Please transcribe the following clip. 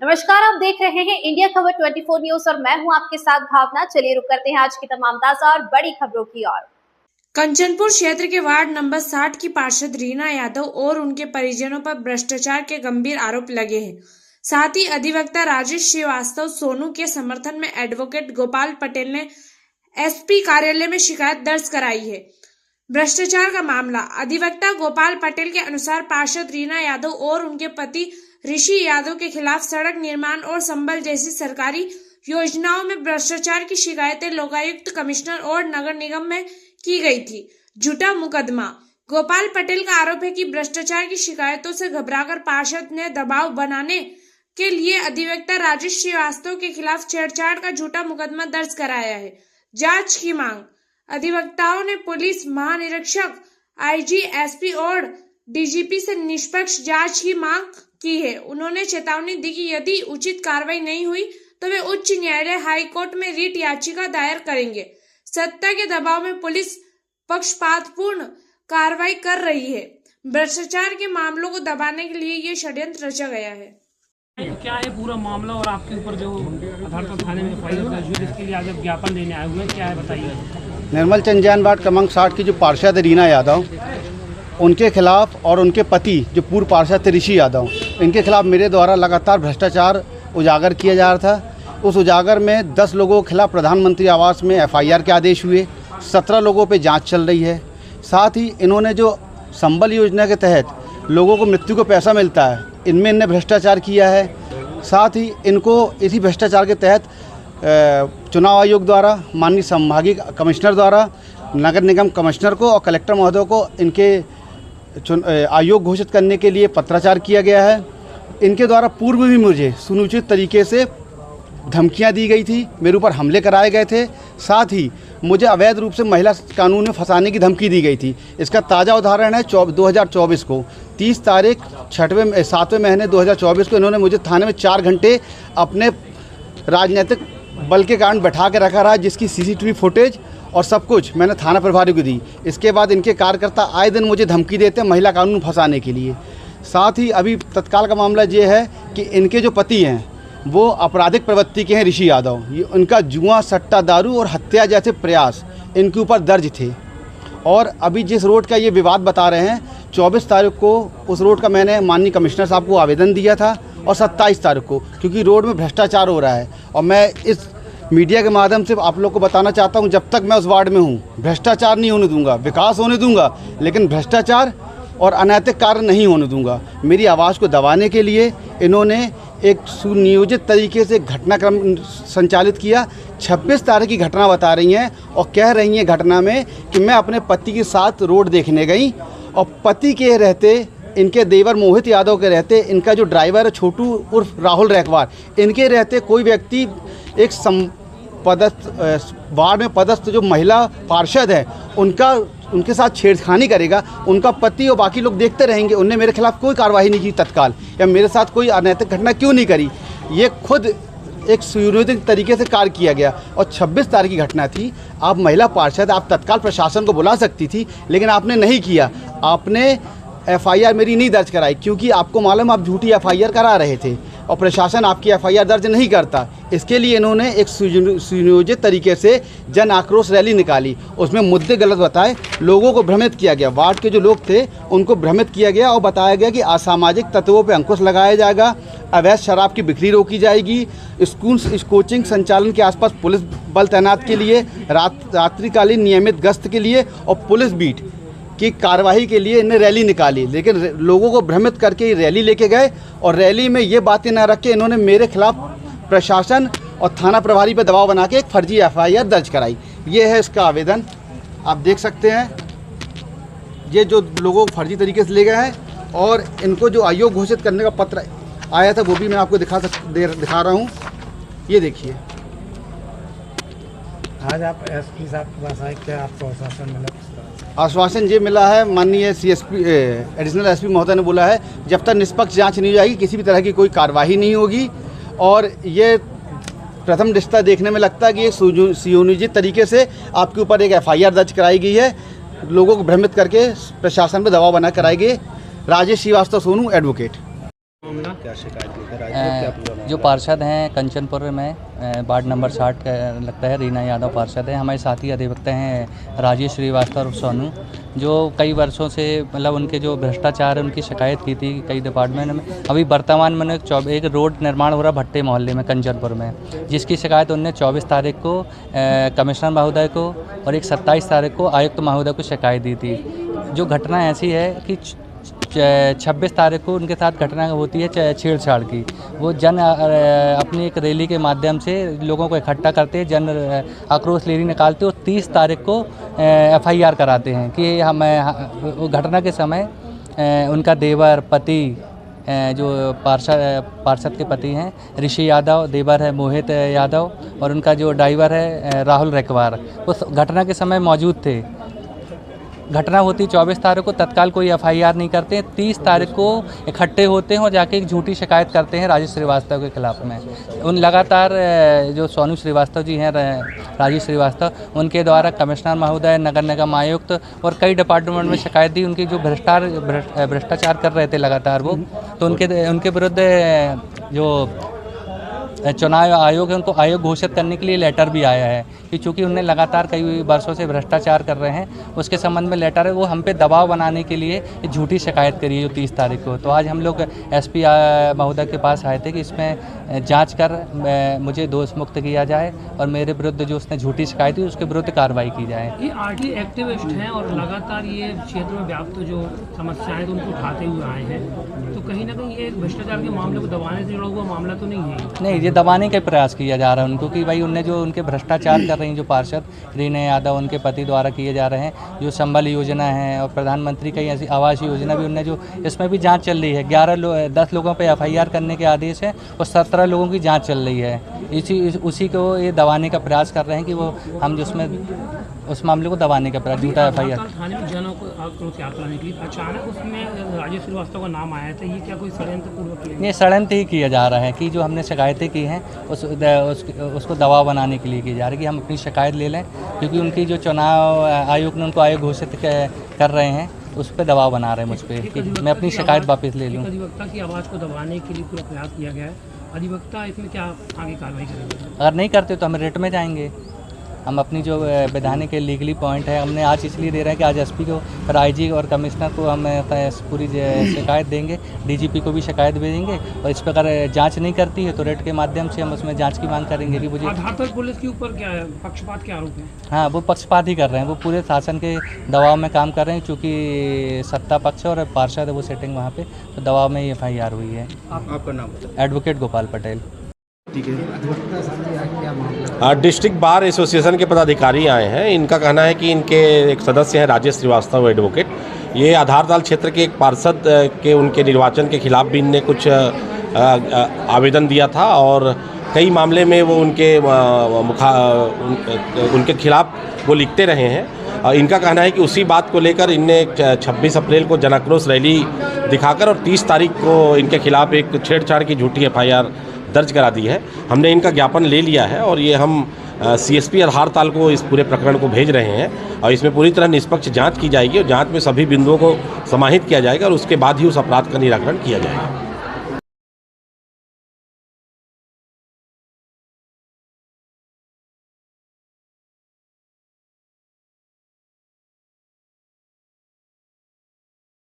नमस्कार, आप देख रहे हैं इंडिया खबर 24 न्यूज और मैं हूं आपके साथ भावना। चलिए रुक करते हैं आज की तमाम ताजा और बड़ी खबरों की ओर। कंचनपुर क्षेत्र के वार्ड नंबर 60 की पार्षद रीना यादव और उनके परिजनों पर भ्रष्टाचार के गंभीर आरोप लगे हैं। साथ ही अधिवक्ता राजेश श्रीवास्तव सोनू के समर्थन में एडवोकेट गोपाल पटेल ने एसपी कार्यालय में शिकायत दर्ज कराई है। भ्रष्टाचार का मामला। अधिवक्ता गोपाल पटेल के अनुसार पार्षद रीना यादव और उनके पति ऋषि यादव के खिलाफ सड़क निर्माण और संबल जैसी सरकारी योजनाओं में भ्रष्टाचार की शिकायतें लोकायुक्त, कमिश्नर और नगर निगम में की गई थी। झूठा मुकदमा। गोपाल पटेल का आरोप है कि भ्रष्टाचार की शिकायतों से घबराकर पार्षद ने दबाव बनाने के लिए अधिवक्ता राजेश श्रीवास्तव के खिलाफ छेड़छाड़ का झूठा मुकदमा दर्ज कराया है। जांच की मांग। अधिवक्ताओं ने पुलिस महानिरीक्षक, आईजी, एसपी और डीजीपी से निष्पक्ष जांच की मांग की है। उन्होंने चेतावनी दी कि यदि उचित कार्रवाई नहीं हुई तो वे उच्च न्यायालय, हाई कोर्ट में रिट याचिका दायर करेंगे। सत्ता के दबाव में पुलिस पक्षपातपूर्ण कार्रवाई कर रही है। भ्रष्टाचार के मामलों को दबाने के लिए ये षड्यंत्र रचा गया है। क्या है पूरा मामला और आपके ऊपर जो अदालत थाने में फाइल दर्ज, इसके लिए आज ज्ञापन देने आए हुए हैं, क्या है बताइए। निर्मल चंद्रयान वार्ड क्रमांक 60 की जो पार्षद है रीना यादव, उनके खिलाफ और उनके पति जो पूर्व पार्षद थे ऋषि यादव, इनके खिलाफ मेरे द्वारा लगातार भ्रष्टाचार उजागर किया जा रहा था। उस उजागर में 10 लोगों के खिलाफ प्रधानमंत्री आवास में एफआईआर के आदेश हुए, 17 लोगों पे जांच चल रही है। साथ ही इन्होंने जो संबल योजना के तहत लोगों को मृत्यु को पैसा मिलता है, इनमें इनने भ्रष्टाचार किया है। साथ ही इनको इसी भ्रष्टाचार के तहत चुनाव आयोग द्वारा, माननीय संभागीय कमिश्नर द्वारा नगर निगम कमिश्नर को और कलेक्टर महोदय को इनके आयोग घोषित करने के लिए पत्राचार किया गया है। इनके द्वारा पूर्व भी मुझे सुनिश्चित तरीके से धमकियां दी गई थी, मेरे ऊपर हमले कराए गए थे। साथ ही मुझे अवैध रूप से महिला कानून में फंसाने की धमकी दी गई थी। इसका ताज़ा उदाहरण है 2024 को 30 तारीख 7वें महीने 2024 को इन्होंने मुझे थाने में 4 घंटे अपने राजनीतिक बल के कारण बैठा के रखा रहा, जिसकी सीसीटीवी फुटेज और सब कुछ मैंने थाना प्रभारी को दी। इसके बाद इनके कार्यकर्ता आए दिन मुझे धमकी देते हैं महिला कानून फंसाने के लिए। साथ ही अभी तत्काल का मामला ये है कि इनके जो पति हैं वो आपराधिक प्रवृत्ति के हैं, ऋषि यादव। ये उनका जुआ, सट्टा, दारू और हत्या जैसे प्रयास इनके ऊपर दर्ज थे। और अभी जिस रोड का ये विवाद बता रहे हैं, 24 तारीख को उस रोड का मैंने माननीय कमिश्नर साहब को आवेदन दिया था और 27 तारीख को, क्योंकि रोड में भ्रष्टाचार हो रहा है। और मैं इस मीडिया के माध्यम से आप लोग को बताना चाहता हूं, जब तक मैं उस वार्ड में हूं भ्रष्टाचार नहीं होने दूंगा। विकास होने दूंगा, लेकिन भ्रष्टाचार और अनैतिक कार्य नहीं होने दूंगा। मेरी आवाज़ को दबाने के लिए इन्होंने एक सुनियोजित तरीके से घटनाक्रम संचालित किया। 26 तारीख की घटना बता रही हैं और कह रही हैं घटना में कि मैं अपने पति के साथ रोड देखने गई और पति के रहते, इनके देवर मोहित यादव के रहते, इनका जो ड्राइवर है छोटू उर्फ राहुल रैकवार, इनके रहते कोई व्यक्ति एक वार्ड में पदस्थ जो महिला पार्षद है उनके साथ छेड़खानी करेगा। उनका पति और बाकी लोग देखते रहेंगे। उनने मेरे खिलाफ कोई कार्रवाई नहीं की तत्काल, या मेरे साथ कोई अनैतिक घटना क्यों नहीं करी। ये खुद एक सुनियोजित तरीके से कार्य किया गया। और 26 तारीख की घटना थी। आप महिला पार्षद, आप तत्काल प्रशासन को बुला सकती थी, लेकिन आपने नहीं किया। आपने एफआईआर मेरी नहीं दर्ज कराई, क्योंकि आपको मालूम आप झूठी एफआईआर करा रहे थे और प्रशासन आपकी एफआईआर दर्ज नहीं करता। इसके लिए इन्होंने एक सुनियोजित तरीके से जन आक्रोश रैली निकाली। उसमें मुद्दे गलत बताए, लोगों को भ्रमित किया गया। वार्ड के जो लोग थे उनको भ्रमित किया गया और बताया गया कि असामाजिक तत्वों पर अंकुश लगाया जाएगा, अवैध शराब की बिक्री रोकी जाएगी, स्कूल कोचिंग संचालन के आसपास पुलिस बल तैनात के लिए, रात्रिकालीन नियमित गश्त के लिए और पुलिस बीट की कार्यवाही के लिए इन्हें रैली निकाली। लेकिन लोगों को भ्रमित करके रैली लेके गए और रैली में ये बातें न रख के इन्होंने मेरे खिलाफ प्रशासन और थाना प्रभारी पर दबाव बना के एक फर्जी एफआईआर दर्ज कराई। ये है इसका आवेदन, आप देख सकते हैं। ये जो लोगों को फर्जी तरीके से ले गए हैं और इनको जो आयोग घोषित करने का पत्र आया था वो भी मैं आपको दिखा रहा हूँ। ये देखिए। आज आप एसपी साहब के पास आए, क्या आपको आश्वासन मिला? आश्वासन ये मिला है, माननीय सीएसपी एडिशनल एसपी महोदय ने बोला है जब तक निष्पक्ष जांच नहीं हो जाएगी किसी भी तरह की कोई कार्रवाई नहीं होगी। और ये प्रथम दृष्टया देखने में लगता है कि ये सुनियोजित तरीके से आपके ऊपर एक एफआईआर दर्ज कराई गई है, लोगों को भ्रमित करके प्रशासन पर दबाव बना कराई गई। राजेश श्रीवास्तव, सोनू, एडवोकेट। मामला क्या शिकायत लेकर आए थे, क्या पूरा जो पार्षद हैं कंचनपुर में वार्ड नंबर 60 का लगता है, रीना यादव पार्षद है। हमारे साथी अधिवक्ता हैं राजेश श्रीवास्तव और सोनू, जो कई वर्षों से मतलब उनके जो भ्रष्टाचार है उनकी शिकायत की थी कई डिपार्टमेंट में। अभी वर्तमान में एक रोड निर्माण हो रहा भट्टे मोहल्ले में कंचनपुर में, जिसकी शिकायत उनने 24 तारीख को कमिश्नर महोदय को और एक 27 तारीख को आयुक्त महोदय को शिकायत दी थी। जो घटना ऐसी है कि 26 तारीख को उनके साथ घटना होती है छेड़छाड़ की। वो अपनी एक रैली के माध्यम से लोगों को इकट्ठा करते हैं, जन आक्रोश रैली निकालते और 30 तारीख को FIR कराते हैं कि हम घटना के समय उनका देवर पति जो पार्षद के पति हैं ऋषि यादव, देवर है मोहित यादव और उनका जो ड्राइवर है राहुल रेकवार, उस घटना के समय मौजूद थे। घटना होती 24 तारीख को, तत्काल कोई FIR नहीं करते हैं। 30 तारीख को इकट्ठे होते हैं और जाके एक झूठी शिकायत करते हैं राजेश श्रीवास्तव के खिलाफ में। उन लगातार जो सोनू श्रीवास्तव जी हैं, राजेश श्रीवास्तव, उनके द्वारा कमिश्नर महोदय, नगर निगम आयुक्त और कई डिपार्टमेंट में शिकायत दी। उनकी जो भ्रष्टाचार कर रहे थे लगातार वो, तो उनके विरुद्ध जो चुनाव आयोग है उनको आयोग घोषित करने के लिए लेटर भी आया है कि चूँकि उन्हें लगातार कई वर्षों से भ्रष्टाचार कर रहे हैं, उसके संबंध में लेटर है। वो हम पे दबाव बनाने के लिए झूठी शिकायत करी है जो 30 तारीख को। तो आज हम लोग SP महोदय के पास आए थे कि इसमें जांच कर मुझे दोष मुक्त किया जाए और मेरे विरुद्ध जो उसने झूठी शिकायत की उसके विरुद्ध कार्रवाई की जाए। ये RT एक्टिविस्ट हैं और लगातार ये क्षेत्र में व्याप्त जो समस्याएं तो उनको उठाते हुए आए हैं, तो कहीं ना कहीं ये भ्रष्टाचार के मामले को दबाने से जुड़ा हुआ मामला तो नहीं है? नहीं, ये दबाने का प्रयास किया जा रहा है उनको कि भाई उनने जो उनके भ्रष्टाचार कर रही हैं जो पार्षद रीना यादव उनके पति द्वारा किए जा रहे हैं, जो संबल योजना है और प्रधानमंत्री कई ऐसी आवास योजना भी उनने जो, इसमें भी जांच चल रही है। 10 लोगों पे FIR करने के आदेश है और 17 लोगों की जांच चल रही है। उसी को ये दबाने का प्रयास कर रहे हैं कि वो हम जिसमें उस मामले को दबाने का प्रयास, झूठा FIR। थाने में जनों को आक्रोश यात्रा निकली, अचानक उसमें राजेश श्रीवास्तव का नाम आया था। ये क्या कोई षड्यंत्र पूर्वक किया? ये षड्यंत्र ही किया जा रहा है कि जो हमने शिकायतें की हैं उसको दबाव बनाने के लिए की जा रही है कि हम अपनी शिकायत ले लें, क्योंकि उनकी जो चुनाव आयोग ने उनको आयोग घोषित कर रहे हैं उस पर दबाव बना रहे हैं मुझ पर कि मैं अपनी शिकायत वापस ले लूँ। अधिवक्ता की आवाज़ को दबाने के लिए पूरा प्रयास किया गया है। अधिवक्ता इसमें क्या आगे कार्रवाई करेंगे? अगर नहीं करते तो हम रिट में जाएंगे। हम अपनी जो वैधानिक लीगली पॉइंट है हमने आज इसलिए दे रहे हैं कि आज SP को और IG और कमिश्नर को हम पूरी शिकायत देंगे, DGP को भी शिकायत भेजेंगे और इस प्रकार जांच नहीं करती है तो रेट के माध्यम से हम उसमें जांच की मांग करेंगे कि मुझे आधार पुलिस के ऊपर क्या है, पक्षपात के आरोप है? हाँ, वो पक्षपात ही कर रहे हैं, वो पूरे शासन के दबाव में काम कर रहे हैं। चूँकि सत्ता पक्ष और पार्षद है वो सेटिंग वहाँ पे, तो दबाव में FIR हुई है। आपका नाम? Advocate Gopal Patel. District bar association के पदाधिकारी आए हैं। इनका कहना है कि इनके एक सदस्य हैं राजेश श्रीवास्तव एडवोकेट, ये आधारताल क्षेत्र के एक पार्षद के उनके निर्वाचन के खिलाफ भी इनने कुछ आवेदन दिया था और कई मामले में वो उनके खिलाफ वो लिखते रहे हैं। इनका कहना है कि उसी बात को लेकर इनने 26 अप्रैल को जन आक्रोश रैली दिखाकर और 30 तारीख को इनके खिलाफ एक छेड़छाड़ की झूठी FIR दर्ज करा दी है। हमने इनका ज्ञापन ले लिया है और ये हम CSP आधारताल को इस पूरे प्रकरण को भेज रहे हैं और इसमें पूरी तरह निष्पक्ष जांच की जाएगी और जांच में सभी बिंदुओं को समाहित किया जाएगा और उसके बाद ही उस अपराध का निराकरण किया जाएगा।